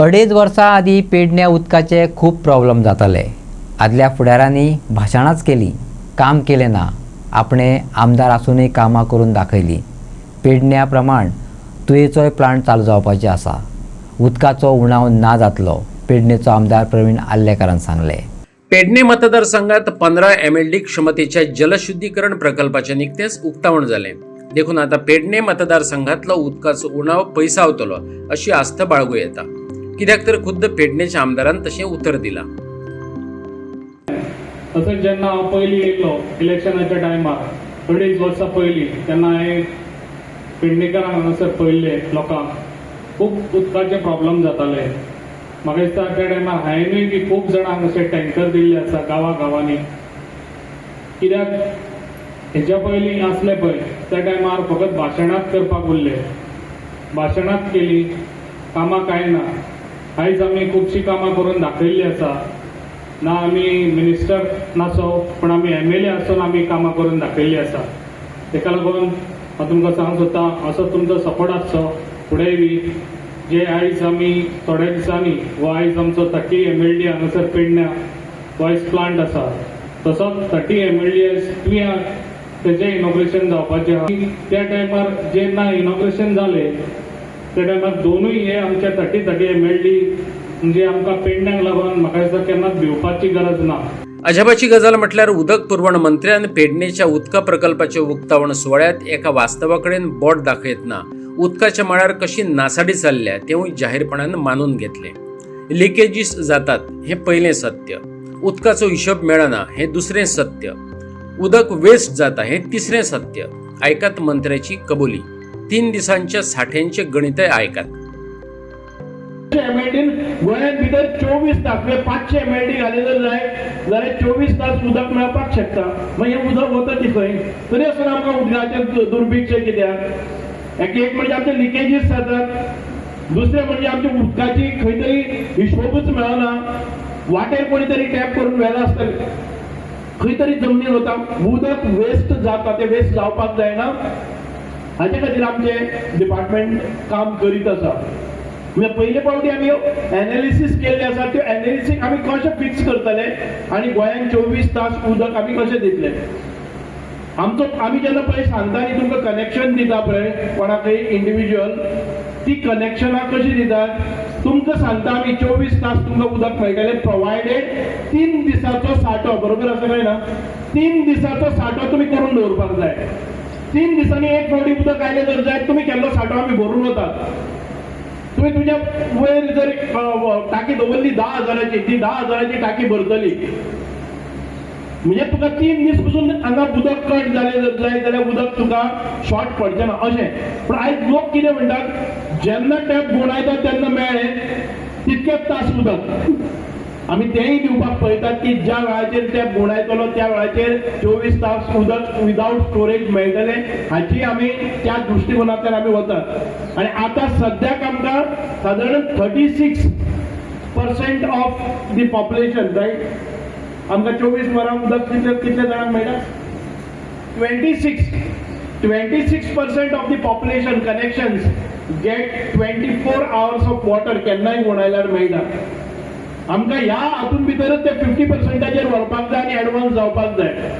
2.5 वर्सां आदीं पेडण्या उदकाचे खूब प्रॉब्लेम जाताले। आदल्या फुडाऱ्यांनी भाशणाच केली, काम केलें ना। आपणे आमदार आसूनय कामां करून दाखयलीं। पेडण्या प्रमाण तुयेचोय प्लांट चालू जावपाचें आसा। उदकाचो उणाव ना जातलो, पेडणेचो आमदार प्रवीण आल्लेकारान सांगलें। पेडणे मतदारसंघात 15 MLD क्षमतेच्या जलशुद्धीकरण प्रकल्पाचे निकतेच उक्तावण जालें। देखून आता पेडणे मतदारसंघातलो उदकाचो उणाव पयसावतलो अशी आस्त बाळगूं येता। कित्याक तर खुद्द पेडणेच्या आमदारान तशें उतर दिलां। तसंच जेन्ना हांव पयलीं येयलो इलेक्शनाच्या टायमार 2.5 वर्सां पयलीं तेन्ना हांवें पेडणेकारांक हांगासर पळयल्ले लोकांक खूब उदकाचे प्रॉब्लेम जाताले। म्हाका दिसता त्या टायमार हांवेंय बी खूब जाणांक अशे टँकर दिल्ले आसा गांवांनी। कित्याक हेच्या पयलीं आसले पळय त्या टायमार फकत भाशणांच करपाक उरले, भाशणांच केली, कामां कांय ना। आयज आमी खुबशीं कामां करून दाखयल्लीं आसा। ना आमी मिनिस्टर नासो पण आमी MLA आसून आमी कामां करून दाखयल्लीं आसा। तेका लागून हांव तुमकां सांगूंक सोदतां, असो तुमचो सपोर्ट आसचो फुडेंय बी। जे आयज आमी थोड्या दिसांनी हो आयज आमचो 30 MLD हांगासर पेडण्या हो आयज प्लांट आसा, तसोच 30 MLD आयज तुयें तेजें इनॉग्रेशन जावपाचें आहा। त्या टायमार जेन्ना इनॉग्रेशन जालें त्या टायमार दोनूय हे आमचे 30 MLD म्हणजे आमकां पेडण्यांक लागून म्हाका दिसता केन्नाच भिवपाची गरज ना। अजापाची गजाल म्हटल्यार उदक पुरवण मंत्र्यान पेडणेच्या उदका प्रकल्पाचे उक्तावण सुवाळ्यात एका वास्तवाकडेन बोट दाखयतना उदकाच्या मळार कशी नासाडी चल्ल्या तेवूय जाहीरपणान मानून घेतले। लिकेजीस जातात हे पयलें सत्य, उदकाचो हिशोब मेळना हे दुसरें सत्य, उदक वेस्ट जाता हे तिसरें सत्य। आयकात मंत्र्याची कबुली। 3 दिसांच्या साठ्यांचे गणितय आयकात। MLD गोंयांत भितर 24 तास 500 MLD घाले जाल्यार 24 तास उदक मेळपाक शकता। मागीर हें उदक वता ती खंय? तरी आसून आमकां उदकाचें दुर्भिक्षय कित्याक? एक म्हणजे आमचे लिकेजीस जातात, दुसरें म्हणजे आमच्या उदकाची खंय तरी हिशोबूच मेळना। वाटेर कोणी तरी टॅप करून व्हेला आसतलें, खंय तरी जमनीर वता, उदक वेस्ट जाता, ते वेस्ट जावपाक जायना। हाचे खातीर आमचे डिपार्टमेंट काम करीत आसा। म्हणजे पयले फावटी आमी एनालिसीस केल्ले आसा, त्यो एनालिसीस आमी कशें फिक्स करतले आनी गोंयांत 24 तास उदक आमी कशें दितले। आमी जेन्ना पळय सांगता न्ही तुमकां कनेक्शन दिता पळय कोणाकय इंडिविज्युअल, ती कनेक्शनां कशीं दितात? तुमकां सांगता आमी 24 तास तुमकां उदक मेळटलें प्रोवायडेड 3 दिसाचो सांठो, बरोबर आसा काय ना? 3 दिसाचो सांठो तुमी करून दवरपाक जाय। 3 दिसांनी एक फावटी उदक आयलें जर जायत तुमी केल्लो सांठो आमी भरून वतात। तुमी तुमच्या वयर जर टाकी दवरली 10,000ची, ती 10,000ची टाकी भरतली। म्हणजे तुका 3 दीस पसून हांगा उदक कट जालें जर जायत जाल्यार उदक तुका शॉर्ट पडचें ना अशें। पण आयज लोक कितें म्हणटात, जेन्ना टॅप गुंडायता तेन्ना मेळ्ळें तितकेच तास उदक। आमी तेंय दिवपाक पळयतात की ज्या वेळाचेर टॅप गुंडायतलो त्या वेळाचेर 24 तास उदक विदाउट स्टोरेज मेळटलें, हाची आमी त्या दृश्टिकोनांतल्यान आमी वतात। आनी आतां सद्याक आमकां सादारण 36% ऑफ दी पॉप्युलेशन रायट आमकां 24 वरां उदक कितले जाणांक मेळटा? 26% of the population connections get 24 hours of water केन्नाय गुंडायल्यार मेळटा। आमकां ह्या हातून भितरच ते 50%चेर व्हरपाक जाय आनी एडवान्स जावपाक जाय।